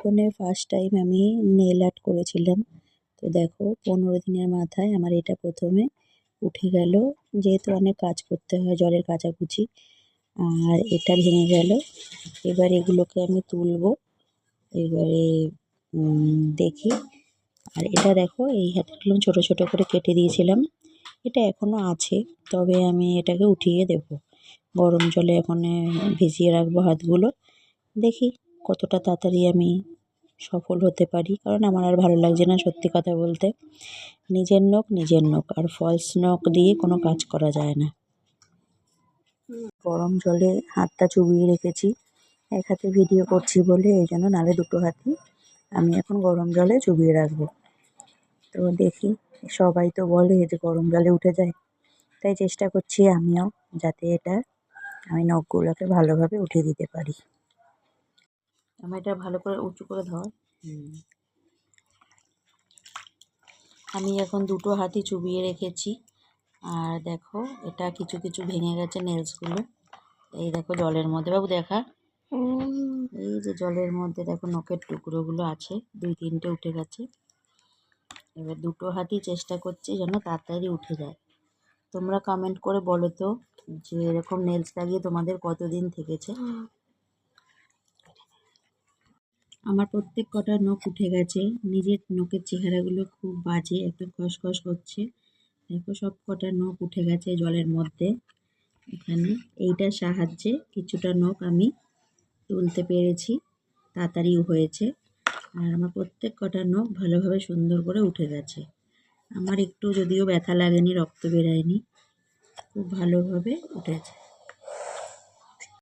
জীবনে first time আমি nail art করেছিলাম। তো দেখো 15 দিনের মাথায় আমার এটা প্রথমে উঠে গেল। যেহেতু অনেক কাজ করতে হয়, জলের কাচাকুচি, আর এটা ভেঙে গেল। এবার এগুলোকে আমি তুলবো। এবারে দেখি। আর এটা দেখো, এই হাতগুলো ছোট ছোট করে কেটে দিয়েছিলাম, এটা এখনো আছে, তবে আমি এটাকে উঠিয়ে দেব। গরম জলে এখন ভিজিয়ে রাখবো হাতগুলো। দেখি কতটা তাড়াতাড়ি আমি সফল হতে পারি, কারণ আমার আর ভালো লাগছে না, সত্যি কথা বলতে। নিজের নখ, আর ফলস নখ দিয়ে কোনো কাজ করা যায় না। গরম জলে হাতটা চুবিয়ে রেখেছি, এক হাতে ভিডিও করছি বলে এই জন্য, নালে দুটো হাতই আমি এখন গরম জলে চুবিয়ে রাখবো। তো দেখি, সবাই তো বলে যে গরম জলে উঠে যায়, তাই চেষ্টা করছি আমিও, যাতে এটা আমি নখগুলোকে ভালোভাবে উঠিয়ে দিতে পারি। আমার এটা ভালো করে উঁচু করে ধর। আমি এখন দুটো হাতই চুবিয়ে রেখেছি। আর দেখো, এটা কিছু কিছু ভেঙে গেছে নেলসগুলো। এই দেখো জলের মধ্যে, বাবু দেখা, এই যে জলের মধ্যে দেখো নখের টুকরোগুলো আছে, 2-3টে উঠে গেছে। এবার দুটো হাতই চেষ্টা করছি যেন তাড়াতাড়ি উঠে যায়। তোমরা কমেন্ট করে বলো তো যে এরকম নেলস লাগিয়ে তোমাদের কতদিন থেকেছে। আমার প্রত্যেক কটা নখ উঠে গেছে। নিজের নখের চেহারাগুলো খুব বাজে, একদম খসখস করছে। দেখো সব কটা নখ উঠে গেছে জলের মধ্যে। এখানে এইটার সাহায্যে কিছুটা নখ আমি তুলতে পেরেছি, তাড়াতাড়িও হয়েছে। আর আমার প্রত্যেক কটা নখ ভালোভাবে সুন্দর করে উঠে গেছে। আমার একটু যদিও ব্যথা লাগেনি, রক্ত বেরায়নি, খুব ভালোভাবে উঠেছে।